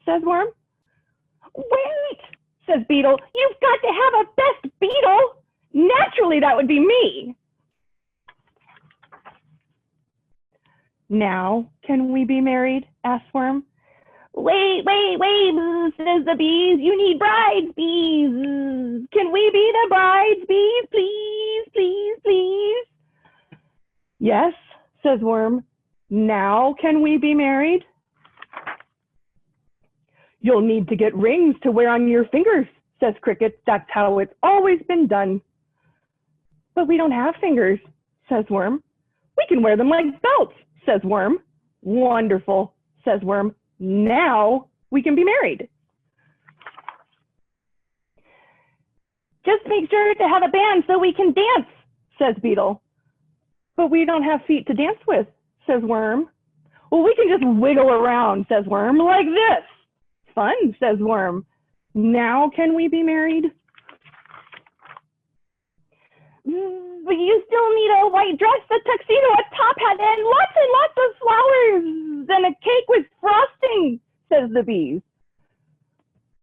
says Worm. Wait, says Beetle. You've got to have a best beetle. Naturally, that would be me. Now, can we be married? Asks Worm. Wait, says the bees. You need brides, bees. Can we be the brides, bees? Please, please, please. Yes, says Worm. Now can we be married? You'll need to get rings to wear on your fingers, says Cricket. That's how it's always been done. But we don't have fingers, says Worm. We can wear them like belts, says Worm. Wonderful, says Worm. Now we can be married. Just make sure to have a band so we can dance, says Beetle. But we don't have feet to dance with, says Worm. Well, we can just wiggle around, says Worm, like this. Fun, says Worm. Now can we be married? But you still need a white dress, a tuxedo, a top hat, and lots of flowers, and a cake with frosting, says the bees.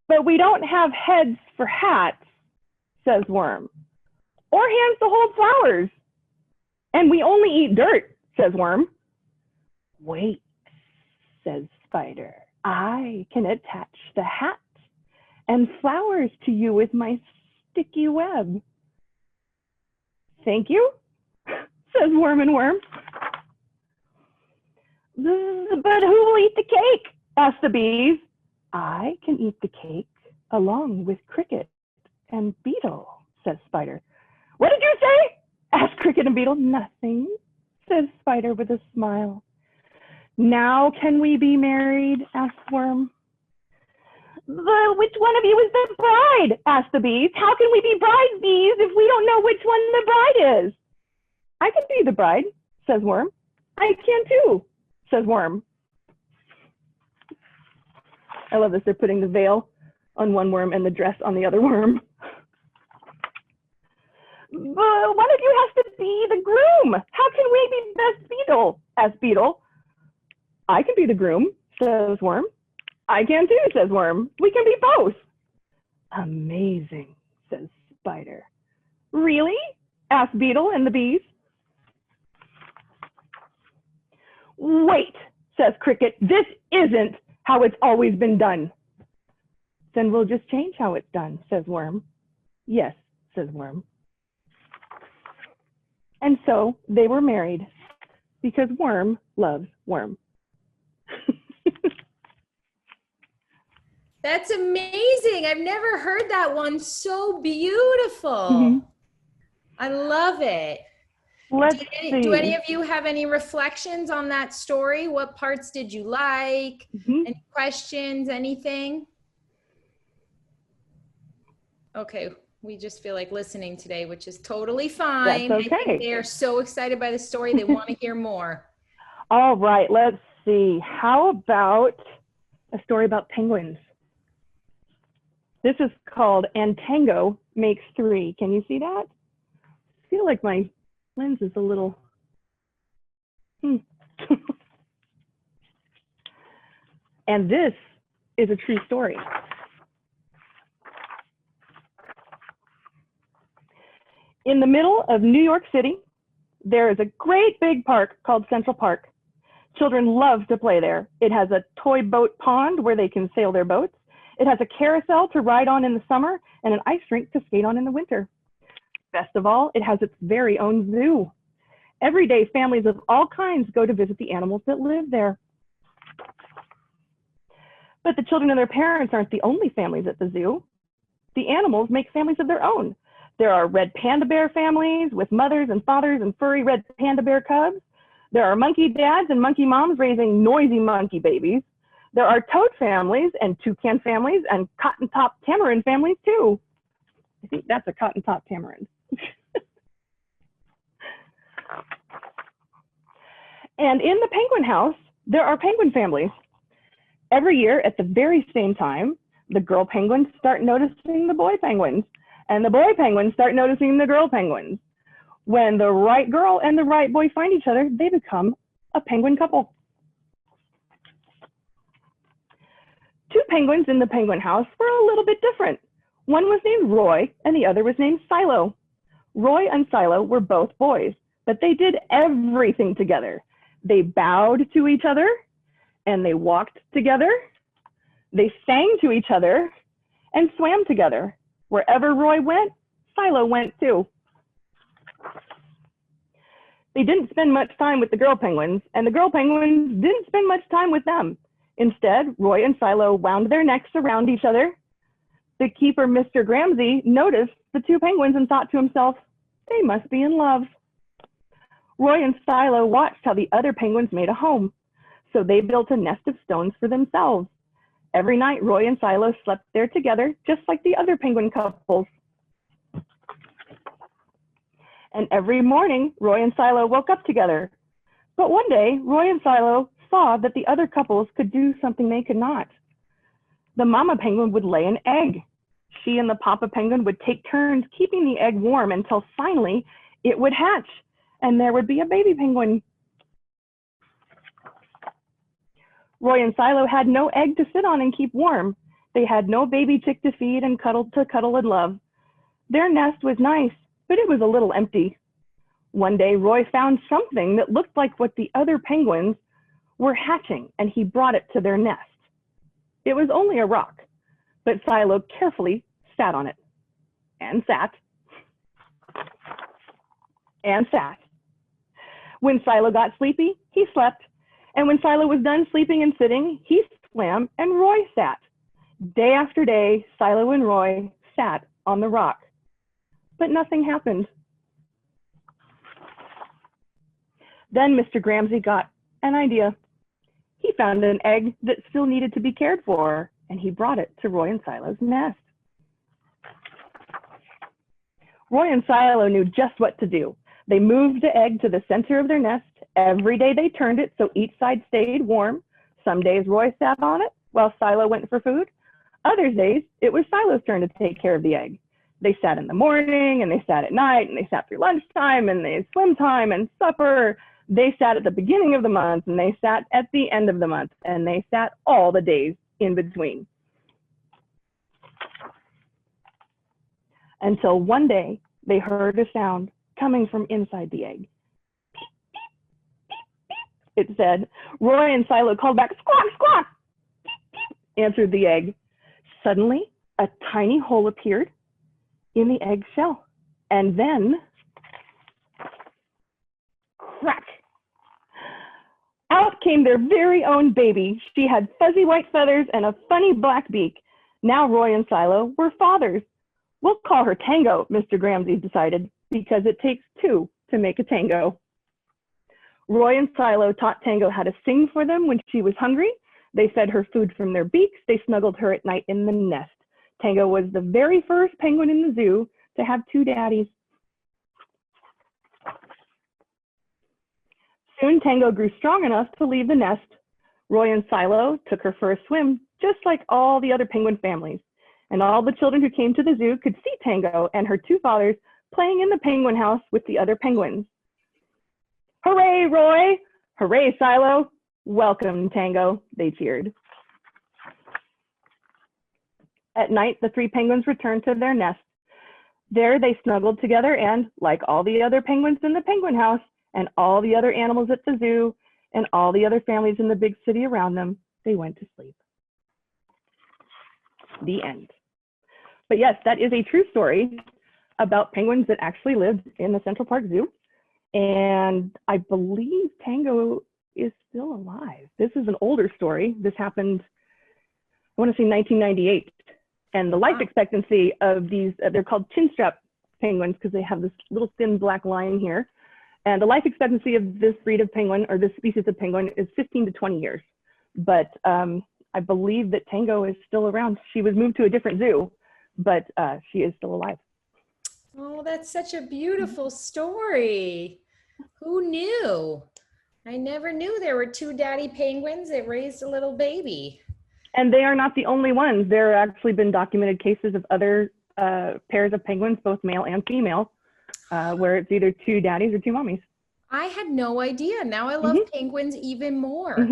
But we don't have heads for hats, says Worm, or hands to hold flowers. And we only eat dirt, says Worm. Wait, says Spider. I can attach the hat and flowers to you with my sticky web. Thank you, says Worm and Worm. But who will eat the cake? Asked the bees. I can eat the cake along with Cricket and Beetle, says Spider. What did you say? Asked Cricket and Beetle. Nothing, says Spider with a smile. Now can we be married? Asked Worm. Which one of you is the bride? Asked the bees. How can we be brides, bees, if we don't know which one the bride is? I can be the bride, says Worm. I can too, says Worm. I love this. They're putting the veil on one worm and the dress on the other worm. One of you has to be the groom. How can we be best beetle? Asked Beetle. I can be the groom, says Worm. I can too, says Worm. We can be both. Amazing, says Spider. Really? Asked Beetle and the bees. Wait, says Cricket. This isn't how it's always been done. Then we'll just change how it's done, says Worm. Yes, says Worm. And so they were married because Worm loves Worm. That's amazing. I've never heard that one. So beautiful. Mm-hmm. I love it. Do any of you have any reflections on that story? What parts did you like? Mm-hmm. Any questions, anything? Okay, we just feel like listening today, which is totally fine. That's okay. I think they are so excited by the story, they want to hear more. All right, let's see. How about a story about penguins? This is called And Tango Makes Three. Can you see that? I feel like my lens is a little... And this is a true story. In the middle of New York City, there is a great big park called Central Park. Children love to play there. It has a toy boat pond where they can sail their boats. It has a carousel to ride on in the summer and an ice rink to skate on in the winter. Best of all, it has its very own zoo. Every day, families of all kinds go to visit the animals that live there. But the children and their parents aren't the only families at the zoo. The animals make families of their own. There are red panda bear families with mothers and fathers and furry red panda bear cubs. There are monkey dads and monkey moms raising noisy monkey babies. There are toad families and toucan families and cotton-top tamarin families too. I think that's a cotton-top tamarin. And in the penguin house, there are penguin families. Every year at the very same time, the girl penguins start noticing the boy penguins, and the boy penguins start noticing the girl penguins. When the right girl and the right boy find each other, they become a penguin couple. Two penguins in the penguin house were a little bit different. One was named Roy and the other was named Silo. Roy and Silo were both boys, but they did everything together. They bowed to each other and they walked together. They sang to each other and swam together. Wherever Roy went, Silo went too. They didn't spend much time with the girl penguins, and the girl penguins didn't spend much time with them. Instead, Roy and Silo wound their necks around each other. The keeper, Mr. Gramsci, noticed the two penguins and thought to himself, they must be in love. Roy and Silo watched how the other penguins made a home, so they built a nest of stones for themselves. Every night, Roy and Silo slept there together, just like the other penguin couples. And every morning, Roy and Silo woke up together. But one day, Roy and Silo saw that the other couples could do something they could not. The mama penguin would lay an egg. She and the papa penguin would take turns keeping the egg warm until finally it would hatch, and there would be a baby penguin. Roy and Silo had no egg to sit on and keep warm. They had no baby chick to feed and cuddle and love. Their nest was nice, but it was a little empty. One day, Roy found something that looked like what the other penguins were hatching, and he brought it to their nest. It was only a rock, but Silo carefully sat on it, and sat, and sat. When Silo got sleepy, he slept, and when Silo was done sleeping and sitting, he swam, and Roy sat. Day after day, Silo and Roy sat on the rock, but nothing happened. Then Mr. Gramsci got an idea. He found an egg that still needed to be cared for, and he brought it to Roy and Silo's nest. Roy and Silo knew just what to do. They moved the egg to the center of their nest. Every day they turned it so each side stayed warm. Some days Roy sat on it while Silo went for food. Other days it was Silo's turn to take care of the egg. They sat in the morning and they sat at night and they sat through lunchtime and they swim time and supper. They sat at the beginning of the month and they sat at the end of the month and they sat all the days in between. Until one day they heard a sound coming from inside the egg. It said. Roy and Silo called back, squawk, squawk, answered the egg. Suddenly, a tiny hole appeared in the egg shell, and then, crack! Out came their very own baby. She had fuzzy white feathers and a funny black beak. Now Roy and Silo were fathers. We'll call her Tango, Mr. Gramsci decided, because it takes two to make a tango. Roy and Silo taught Tango how to sing for them when she was hungry. They fed her food from their beaks. They snuggled her at night in the nest. Tango was the very first penguin in the zoo to have two daddies. Soon Tango grew strong enough to leave the nest. Roy and Silo took her for a swim, just like all the other penguin families. And all the children who came to the zoo could see Tango and her two fathers playing in the penguin house with the other penguins. Hooray, Roy! Hooray, Silo! Welcome, Tango, they cheered. At night, the three penguins returned to their nest. There they snuggled together and, like all the other penguins in the penguin house, and all the other animals at the zoo, and all the other families in the big city around them, they went to sleep. The end. But yes, that is a true story about penguins that actually lived in the Central Park Zoo. And I believe Tango is still alive. This is an older story. This happened, I want to say 1998. And the life expectancy of these, they're called chinstrap penguins because they have this little thin black line here. And the life expectancy of this breed of penguin, or this species of penguin, is 15 to 20 years. But I believe that Tango is still around. She was moved to a different zoo, but she is still alive. Oh, that's such a beautiful story. Who knew? I never knew there were two daddy penguins that raised a little baby. And they are not the only ones. There have actually been documented cases of other pairs of penguins, both male and female, where it's either two daddies or two mommies. I had no idea. Now I love penguins even more.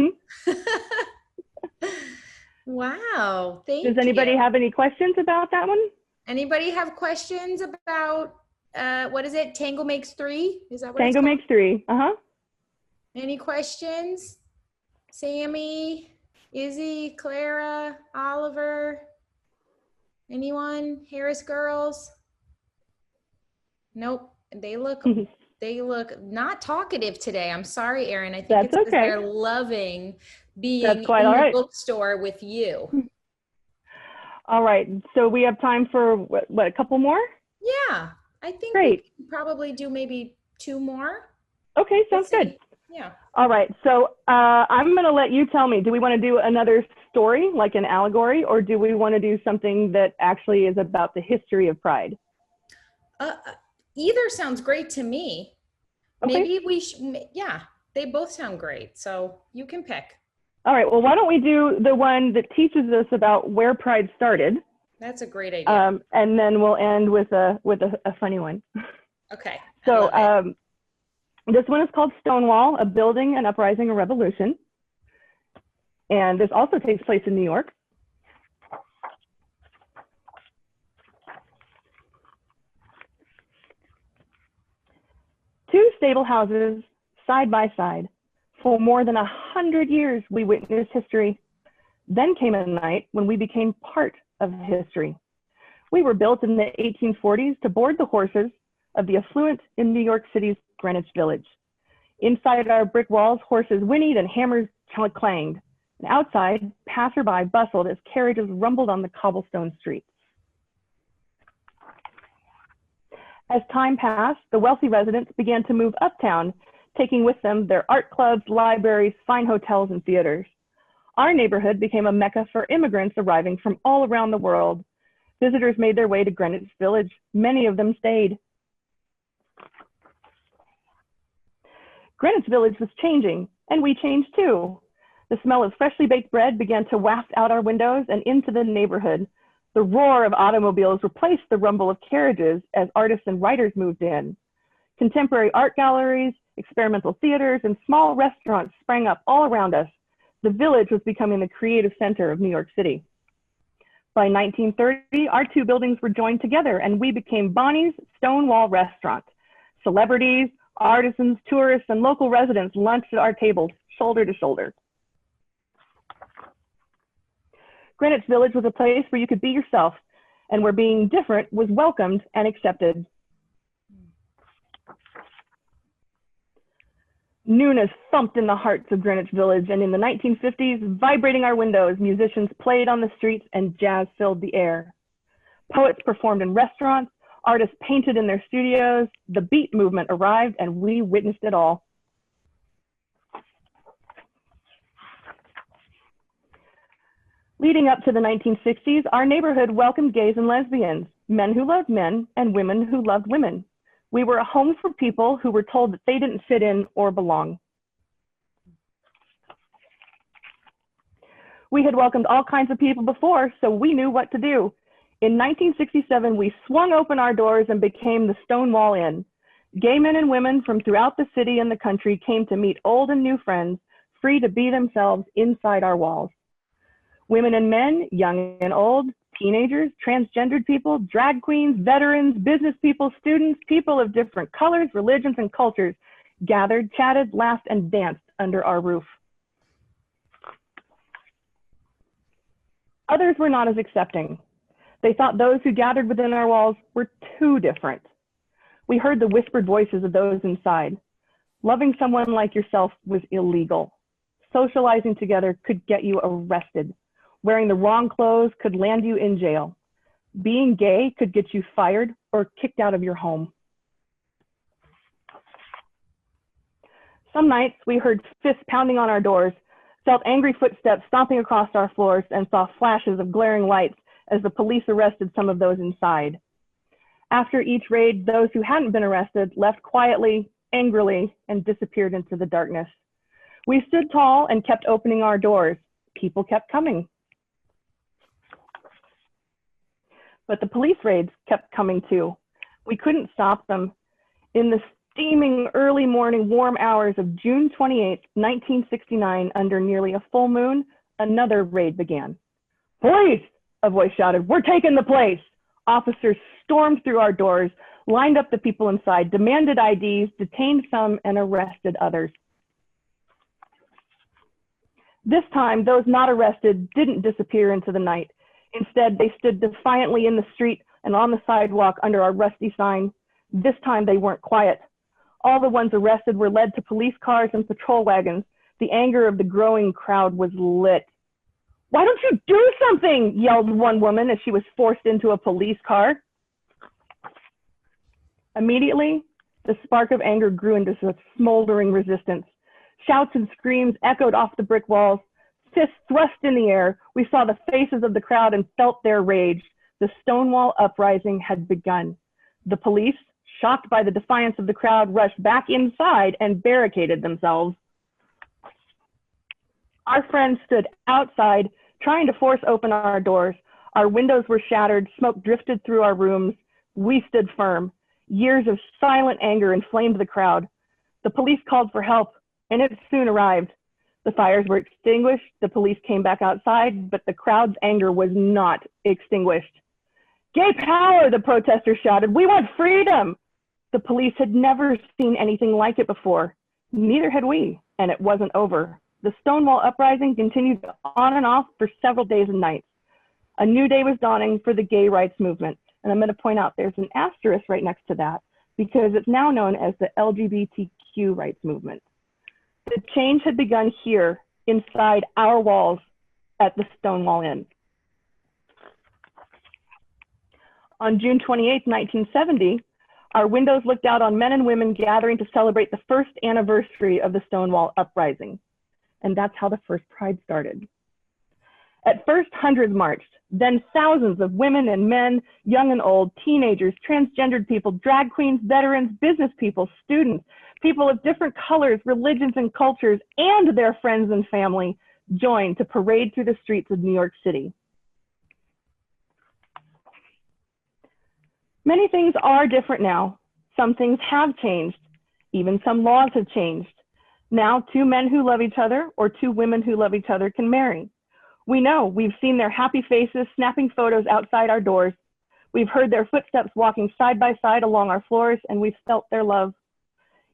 Wow, thank you. Does anybody have any questions about that one? Anybody have questions about, what is it? Tango makes three? Is that what Tango it's called? makes three. Uh-huh. Any questions? Sammy, Izzy, Clara, Oliver? Anyone? Harris girls? Nope. They look not talkative today. I'm sorry, Erin. I think That's it's because okay. they're loving being That's quite in all the right. bookstore with you. All right. So we have time for what a couple more? Yeah, I think Great. we can probably do maybe 2 more. Okay, sounds good. Yeah. All right. So I'm going to let you tell me, do we want to do another story, like an allegory, or do we want to do something that actually is about the history of Pride? Either sounds great to me. Okay. Maybe we should, yeah, they both sound great. So you can pick. All right. Well, why don't we do the one that teaches us about where Pride started? That's a great idea. And then we'll end with a funny one. Okay. So this one is called Stonewall, a building, an uprising, a revolution. And this also takes place in New York. Two stable houses side by side. For more than 100 years, we witnessed history. Then came a night when we became part of history. We were built in the 1840s to board the horses of the affluent in New York City's Greenwich Village. Inside our brick walls, horses whinnied and hammers clanged. And outside, passerby bustled as carriages rumbled on the cobblestone streets. As time passed, the wealthy residents began to move uptown, taking with them their art clubs, libraries, fine hotels, and theaters. Our neighborhood became a mecca for immigrants arriving from all around the world. Visitors made their way to Greenwich Village. Many of them stayed. Greenwich Village was changing, and we changed too. The smell of freshly baked bread began to waft out our windows and into the neighborhood. The roar of automobiles replaced the rumble of carriages as artists and writers moved in. Contemporary art galleries, experimental theaters, and small restaurants sprang up all around us. The village was becoming the creative center of New York City. By 1930, our two buildings were joined together and we became Bonnie's Stonewall Restaurant. Celebrities, artisans, tourists, and local residents lunched at our tables, shoulder to shoulder. Greenwich Village was a place where you could be yourself and where being different was welcomed and accepted. Newness thumped in the hearts of Greenwich Village, and in the 1950s, vibrating our windows, musicians played on the streets and jazz filled the air. Poets performed in restaurants, artists painted in their studios, the beat movement arrived, and we witnessed it all. Leading up to the 1960s, our neighborhood welcomed gays and lesbians, men who loved men, and women who loved women. We were a home for people who were told that they didn't fit in or belong. We had welcomed all kinds of people before, so we knew what to do. In 1967, we swung open our doors and became the Stonewall Inn. Gay men and women from throughout the city and the country came to meet old and new friends, free to be themselves inside our walls. Women and men, young and old, teenagers, transgendered people, drag queens, veterans, business people, students, people of different colors, religions, and cultures gathered, chatted, laughed, and danced under our roof. Others were not as accepting. They thought those who gathered within our walls were too different. We heard the whispered voices of those inside. Loving someone like yourself was illegal. Socializing together could get you arrested. Wearing the wrong clothes could land you in jail. Being gay could get you fired or kicked out of your home. Some nights we heard fists pounding on our doors, felt angry footsteps stomping across our floors, and saw flashes of glaring lights as the police arrested some of those inside. After each raid, those who hadn't been arrested left quietly, angrily, and disappeared into the darkness. We stood tall and kept opening our doors. People kept coming. But the police raids kept coming too. We couldn't stop them. In the steaming early morning warm hours of June 28, 1969, under nearly a full moon, another raid began. Police, a voice shouted. We're taking the place. Officers stormed through our doors, lined up the people inside, demanded IDs, detained some, and arrested others. This time, those not arrested didn't disappear into the night. Instead, they stood defiantly in the street and on the sidewalk under our rusty sign. This time, they weren't quiet. All the ones arrested were led to police cars and patrol wagons. The anger of the growing crowd was lit. Why don't you do something? Yelled one woman as she was forced into a police car. Immediately, the spark of anger grew into a smoldering resistance. Shouts and screams echoed off the brick walls. Fists thrust in the air. We saw the faces of the crowd and felt their rage. The Stonewall uprising had begun. The police, shocked by the defiance of the crowd, rushed back inside and barricaded themselves. Our friends stood outside, trying to force open our doors. Our windows were shattered, smoke drifted through our rooms. We stood firm. Years of silent anger inflamed the crowd. The police called for help, and it soon arrived. The fires were extinguished, the police came back outside, but the crowd's anger was not extinguished. Gay power, the protesters shouted. We want freedom. The police had never seen anything like it before. Neither had we, and it wasn't over. The Stonewall uprising continued on and off for several days and nights. A new day was dawning for the gay rights movement. And I'm going to point out there's an asterisk right next to that because it's now known as the LGBTQ rights movement. The change had begun here inside our walls at the Stonewall Inn. On June 28, 1970, our windows looked out on men and women gathering to celebrate the first anniversary of the Stonewall uprising. And that's how the first Pride started. At first, hundreds marched, then thousands of women and men, young and old, teenagers, transgendered people, drag queens, veterans, business people, students, people of different colors, religions, and cultures, and their friends and family joined to parade through the streets of New York City. Many things are different now. Some things have changed. Even some laws have changed. Now, two men who love each other or two women who love each other can marry. We know, we've seen their happy faces snapping photos outside our doors. We've heard their footsteps walking side by side along our floors, and we've felt their love.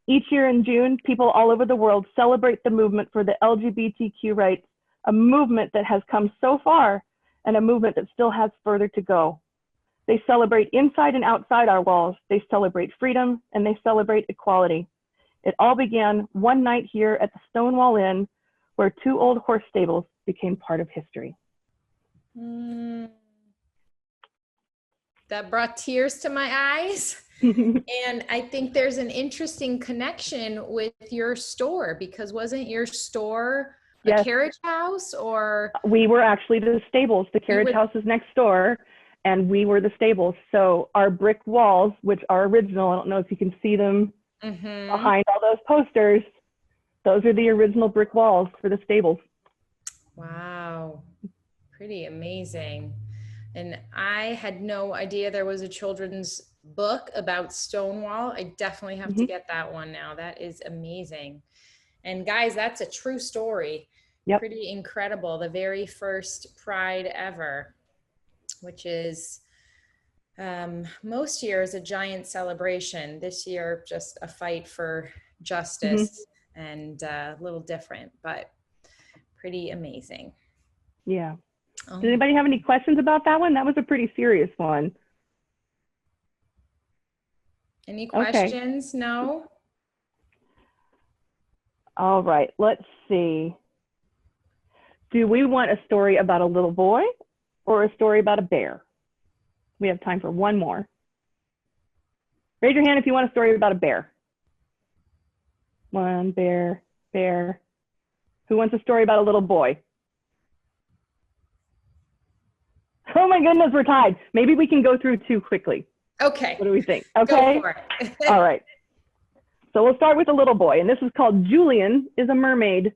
Each year in June, people all over the world celebrate the movement for the LGBTQ rights, a movement that has come so far and a movement that still has further to go. They celebrate inside and outside our walls. They celebrate freedom and they celebrate equality. It all began one night here at the Stonewall Inn, where two old horse stables became part of history. That brought tears to my eyes. And I think there's an interesting connection with your store, because wasn't your store a Yes. carriage house? Or we were actually the stables. The carriage house is next door, and we were the stables. So our brick walls, which are original, I don't know if you can see them behind all those posters, those are the original brick walls for the stables. Wow, pretty amazing. And I had no idea there was a children's book about Stonewall. I definitely have to get that one now. That is amazing. And guys, that's a true story. Yep. Pretty incredible. The very first Pride ever, which is most years a giant celebration. This year, just a fight for justice and a little different, but pretty amazing. Yeah. Does anybody have any questions about that one? That was a pretty serious one. Any questions? Okay. No? All right, let's see. Do we want a story about a little boy or a story about a bear? We have time for one more. Raise your hand if you want a story about a bear. One, bear. Who wants a story about a little boy? Oh my goodness, we're tied. Maybe we can go through two quickly. Okay. What do we think? Okay. Go for it. All right. So we'll start with a little boy, and this is called Julian is a Mermaid.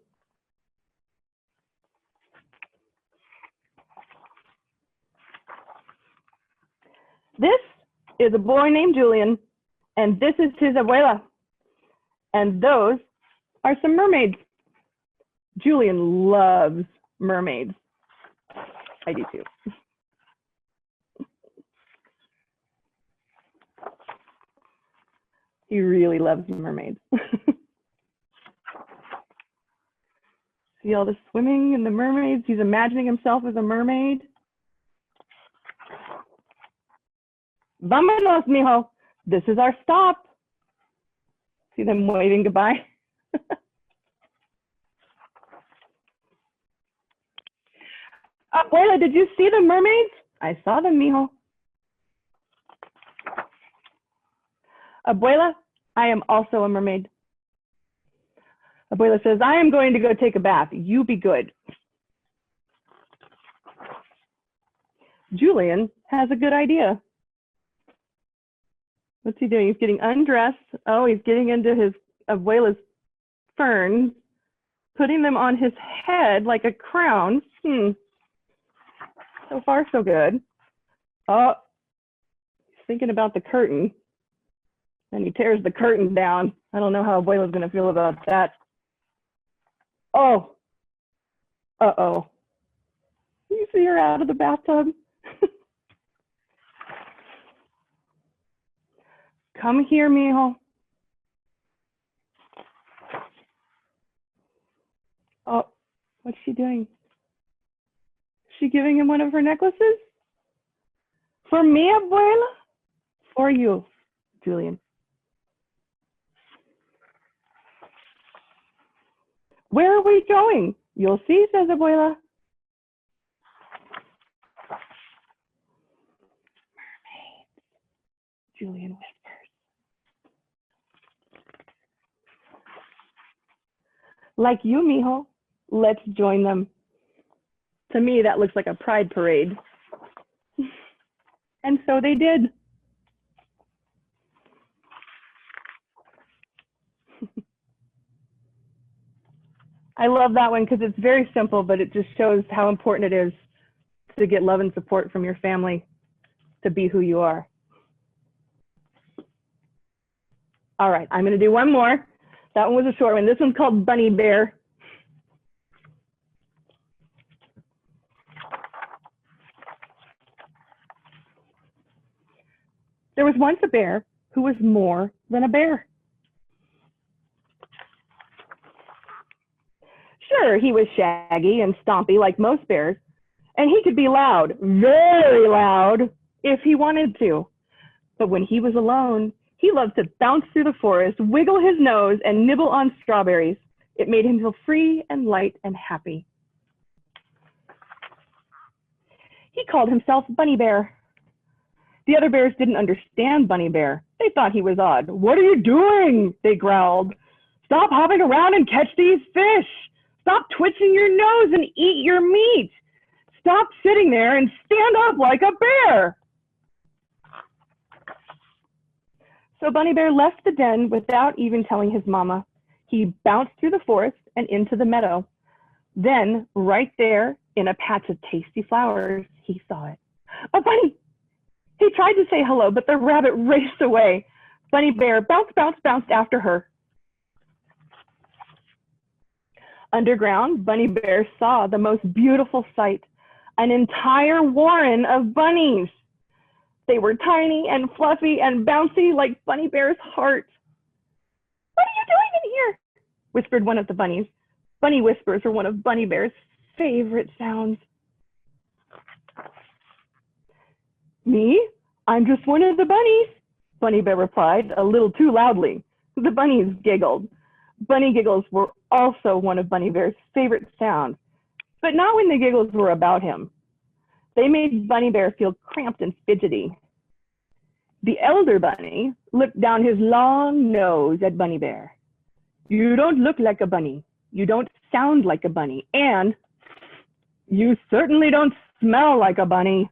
This is a boy named Julian, and this is his abuela. And those are some mermaids. Julian loves mermaids. I do too. He really loves mermaids. See all the swimming and the mermaids? He's imagining himself as a mermaid. Vámonos, mijo. This is our stop. See them waving goodbye? Abuela, did you see the mermaids? I saw them, mijo. Abuela, I am also a mermaid. Abuela says, I am going to go take a bath. You be good. Julian has a good idea. What's he doing? He's getting undressed. Oh, he's getting into his Abuela's ferns, putting them on his head like a crown. So far, so good. Oh, he's thinking about the curtain. And he tears the curtain down. I don't know how Abuela's going to feel about that. Oh. Uh-oh. You see her out of the bathtub? Come here, mijo. Oh, what's she doing? Is she giving him one of her necklaces? For me, Abuela? For you, Julian. Where are we going? You'll see, says Abuela. Mermaids, Julian whispers. Like you, mijo, let's join them. To me, that looks like a pride parade. And so they did. I love that one because it's very simple, but it just shows how important it is to get love and support from your family to be who you are. All right, I'm going to do one more. That one was a short one. This one's called Bunny Bear. There was once a bear who was more than a bear. Sure, he was shaggy and stompy like most bears, and he could be loud, very loud, if he wanted to. But when he was alone, he loved to bounce through the forest, wiggle his nose, and nibble on strawberries. It made him feel free and light and happy. He called himself Bunny Bear. The other bears didn't understand Bunny Bear. They thought he was odd. What are you doing? They growled. Stop hopping around and catch these fish. Stop twitching your nose and eat your meat. Stop sitting there and stand up like a bear. So Bunny Bear left the den without even telling his mama. He bounced through the forest and into the meadow. Then, right there in a patch of tasty flowers, he saw it. A bunny! He tried to say hello, but the rabbit raced away. Bunny Bear bounced after her. Underground, Bunny Bear saw the most beautiful sight, an entire warren of bunnies. They were tiny and fluffy and bouncy like Bunny Bear's heart. What are you doing in here? Whispered one of the bunnies. Bunny whispers are one of Bunny Bear's favorite sounds. Me? I'm just one of the bunnies, Bunny Bear replied, a little too loudly. The bunnies giggled. Bunny giggles were also one of Bunny Bear's favorite sounds, but not when the giggles were about him. They made Bunny Bear feel cramped and fidgety. The elder bunny looked down his long nose at Bunny Bear. You don't look like a bunny. You don't sound like a bunny. And you certainly don't smell like a bunny.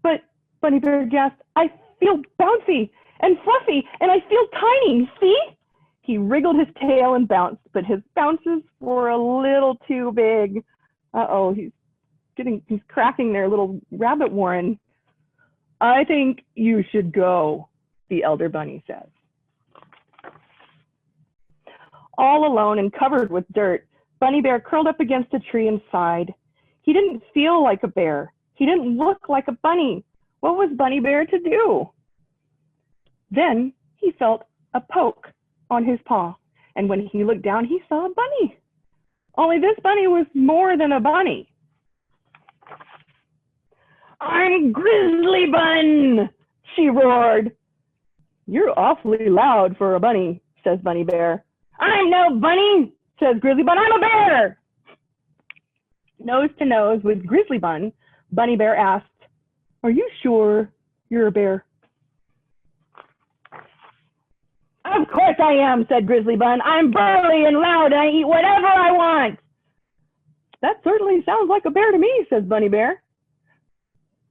But Bunny Bear gasped, I feel bouncy and fluffy and I feel tiny, see? He wriggled his tail and bounced, but his bounces were a little too big. Uh-oh, he's cracking their little rabbit warren. I think you should go, the elder bunny says. All alone and covered with dirt, Bunny Bear curled up against a tree and sighed. He didn't feel like a bear. He didn't look like a bunny. What was Bunny Bear to do? Then he felt a poke on his paw, and when he looked down, he saw a bunny. Only this bunny was more than a bunny. "I'm Grizzly Bun!" she roared. "You're awfully loud for a bunny," says Bunny Bear. "I'm no bunny," says Grizzly Bun. "I'm a bear." Nose to nose with Grizzly Bun, Bunny Bear asked, "Are you sure you're a bear?" "Of course I am," said Grizzly Bun. "I'm burly and loud and I eat whatever I want." "That certainly sounds like a bear to me," says Bunny Bear.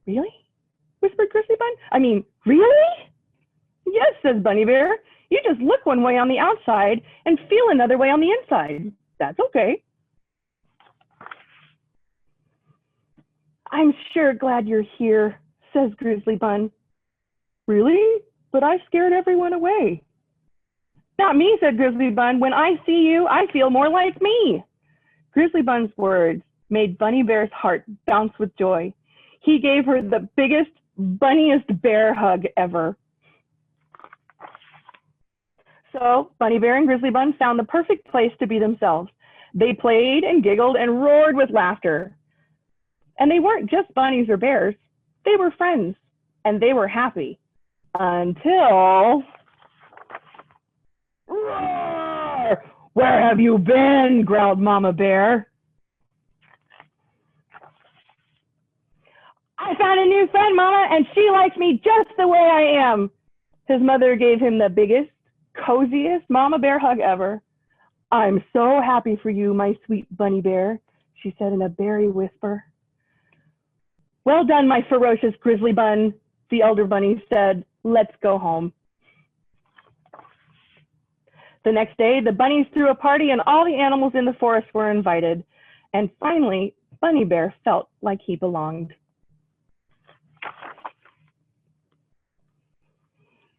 "Really?" whispered Grizzly Bun. "I mean, really?" "Yes," says Bunny Bear. "You just look one way on the outside and feel another way on the inside. That's okay." "I'm sure glad you're here," says Grizzly Bun. "Really? But I scared everyone away." "Not me," said Grizzly Bun. "When I see you, I feel more like me." Grizzly Bun's words made Bunny Bear's heart bounce with joy. He gave her the biggest, bunniest bear hug ever. So Bunny Bear and Grizzly Bun found the perfect place to be themselves. They played and giggled and roared with laughter. And they weren't just bunnies or bears. They were friends, and they were happy. Until... "Roar! Where have you been?" growled Mama Bear. "I found a new friend, Mama, and she likes me just the way I am." His mother gave him the biggest, coziest Mama Bear hug ever. "I'm so happy for you, my sweet Bunny Bear," she said in a berry whisper. "Well done, my ferocious Grizzly Bun," the elder bunny said. "Let's go home." The next day, the bunnies threw a party and all the animals in the forest were invited. And finally, Bunny Bear felt like he belonged.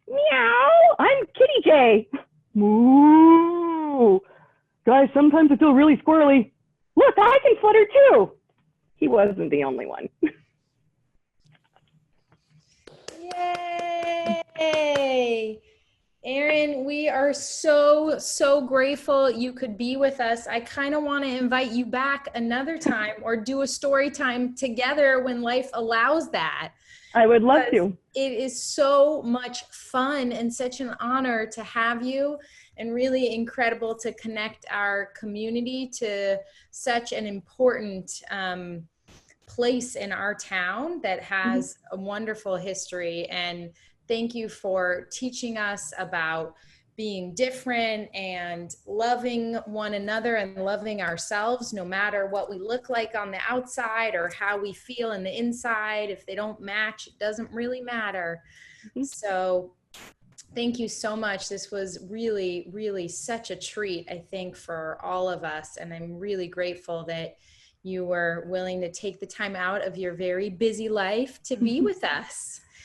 "Meow, I'm Kitty J." "Moo. Guys, sometimes I feel really squirrely. Look, I can flutter too." He wasn't the only one. Yay! Erin, we are so, so grateful you could be with us. I kind of want to invite you back another time or do a story time together when life allows that. I would love to. It is so much fun and such an honor to have you, and really incredible to connect our community to such an important place in our town that has a wonderful history. And thank you for teaching us about being different and loving one another and loving ourselves, no matter what we look like on the outside or how we feel in the inside. If they don't match, it doesn't really matter. So thank you so much. This was really, really such a treat, I think, for all of us. And I'm really grateful that you were willing to take the time out of your very busy life to be with us.